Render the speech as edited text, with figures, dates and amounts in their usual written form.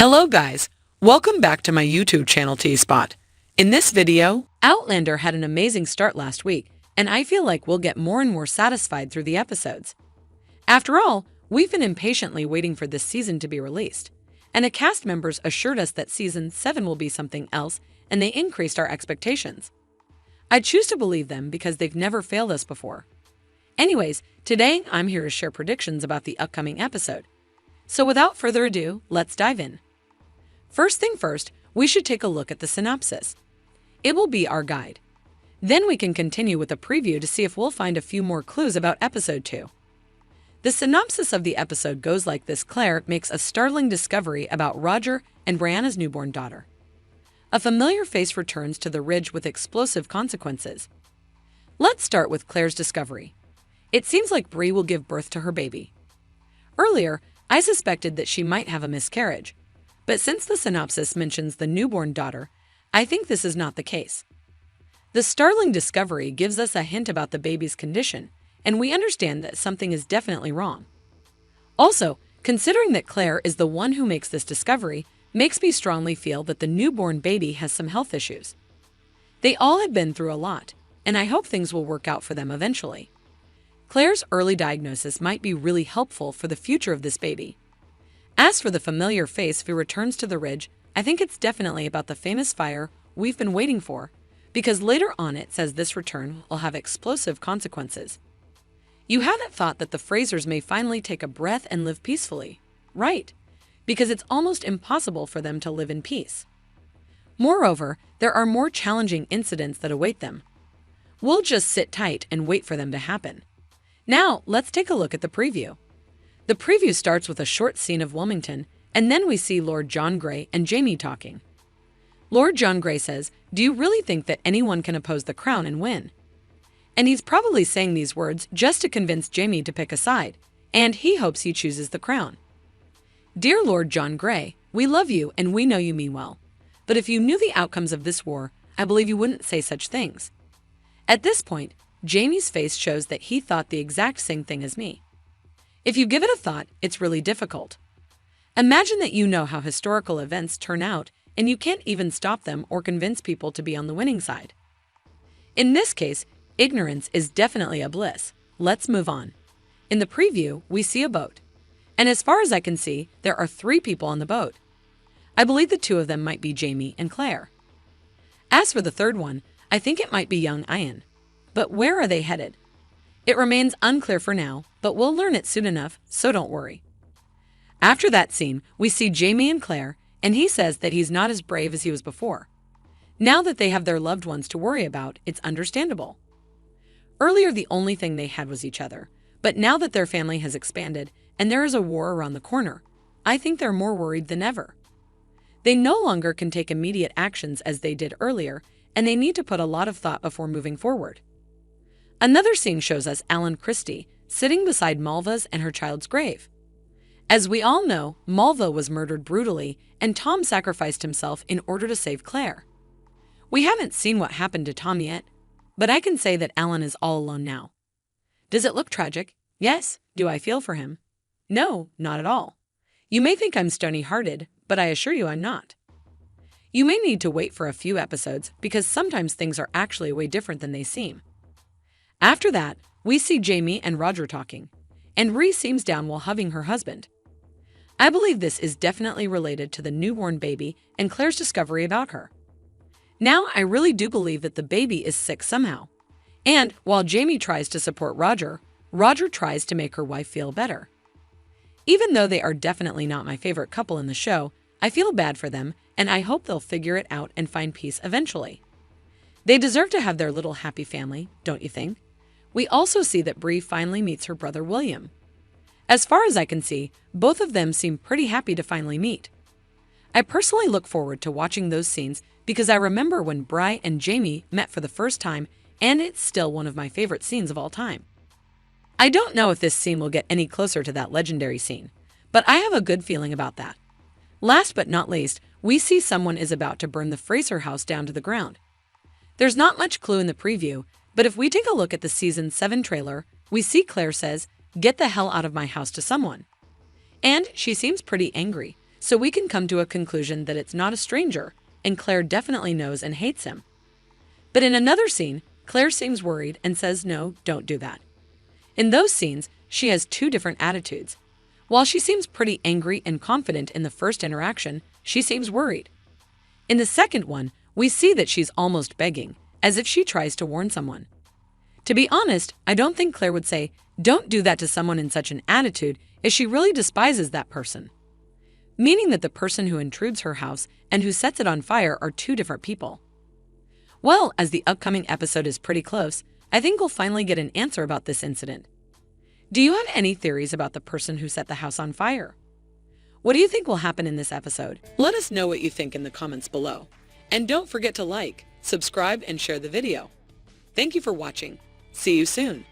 Hello guys, welcome back to my YouTube channel T-Spot. In this video, Outlander had an amazing start last week, and I feel like we'll get more and more satisfied through the episodes. After all, we've been impatiently waiting for this season to be released, and the cast members assured us that Season 7 will be something else, and they increased our expectations. I choose to believe them because they've never failed us before. Anyways, today I'm here to share predictions about the upcoming episode. So without further ado, let's dive in. First thing first, we should take a look at the synopsis. It will be our guide. Then we can continue with a preview to see if we'll find a few more clues about episode 2. The synopsis of the episode goes like this: Claire makes a startling discovery about Roger and Brianna's newborn daughter. A familiar face returns to the ridge with explosive consequences. Let's start with Claire's discovery. It seems like Bri will give birth to her baby. Earlier, I suspected that she might have a miscarriage, but since the synopsis mentions the newborn daughter, I think this is not the case. The startling discovery gives us a hint about the baby's condition, and we understand that something is definitely wrong. Also, considering that Claire is the one who makes this discovery, makes me strongly feel that the newborn baby has some health issues. They all had been through a lot, and I hope things will work out for them eventually. Claire's early diagnosis might be really helpful for the future of this baby. As for the familiar face who returns to the ridge, I think it's definitely about the famous fire we've been waiting for, because later on it says this return will have explosive consequences. You haven't thought that the Frasers may finally take a breath and live peacefully, right? Because it's almost impossible for them to live in peace. Moreover, there are more challenging incidents that await them. We'll just sit tight and wait for them to happen. Now, let's take a look at the preview. The preview starts with a short scene of Wilmington, and then we see Lord John Grey and Jaime talking. Lord John Grey says, "Do you really think that anyone can oppose the crown and win?" And he's probably saying these words just to convince Jaime to pick a side, and he hopes he chooses the crown. Dear Lord John Grey, we love you and we know you mean well. But if you knew the outcomes of this war, I believe you wouldn't say such things. At this point, Jaime's face shows that he thought the exact same thing as me. If you give it a thought, it's really difficult. Imagine that you know how historical events turn out and you can't even stop them or convince people to be on the winning side. In this case, ignorance is definitely a bliss. Let's move on. In the preview, we see a boat. And as far as I can see, there are 3 people on the boat. I believe the 2 of them might be Jaime and Claire. As for the third one, I think it might be young Ian. But where are they headed? It remains unclear for now, but we'll learn it soon enough, so don't worry. After that scene, we see Jaime and Claire, and he says that he's not as brave as he was before. Now that they have their loved ones to worry about, it's understandable. Earlier, the only thing they had was each other, but now that their family has expanded and there is a war around the corner, I think they're more worried than ever. They no longer can take immediate actions as they did earlier, and they need to put a lot of thought before moving forward. Another scene shows us Alan Christie sitting beside Malva's and her child's grave. As we all know, Malva was murdered brutally, and Tom sacrificed himself in order to save Claire. We haven't seen what happened to Tom yet, but I can say that Alan is all alone now. Does it look tragic? Yes. Do I feel for him? No, not at all. You may think I'm stony-hearted, but I assure you I'm not. You may need to wait for a few episodes because sometimes things are actually way different than they seem. After that, we see Jaime and Roger talking, and Rhys seems down while hugging her husband. I believe this is definitely related to the newborn baby and Claire's discovery about her. Now I really do believe that the baby is sick somehow. And while Jaime tries to support Roger, Roger tries to make her wife feel better. Even though they are definitely not my favorite couple in the show, I feel bad for them, and I hope they'll figure it out and find peace eventually. They deserve to have their little happy family, don't you think? We also see that Bri finally meets her brother William. As far as I can see, both of them seem pretty happy to finally meet. I personally look forward to watching those scenes because I remember when Bri and Jaime met for the first time, and it's still one of my favorite scenes of all time. I don't know if this scene will get any closer to that legendary scene, but I have a good feeling about that. Last but not least, we see someone is about to burn the Fraser house down to the ground. There's not much clue in the preview, but if we take a look at the Season 7 trailer, we see Claire says, "Get the hell out of my house" to someone. And she seems pretty angry, so we can come to a conclusion that it's not a stranger, and Claire definitely knows and hates him. But in another scene, Claire seems worried and says, "No, don't do that." In those scenes, she has two different attitudes. While she seems pretty angry and confident in the first interaction, she seems worried. In the second one, we see that she's almost begging, as if she tries to warn someone. To be honest, I don't think Claire would say, "Don't do that" to someone in such an attitude if she really despises that person. Meaning that the person who intrudes her house and who sets it on fire are two different people. Well, as the upcoming episode is pretty close, I think we'll finally get an answer about this incident. Do you have any theories about the person who set the house on fire? What do you think will happen in this episode? Let us know what you think in the comments below. And don't forget to like, subscribe, and share the video. Thank you for watching. See you soon.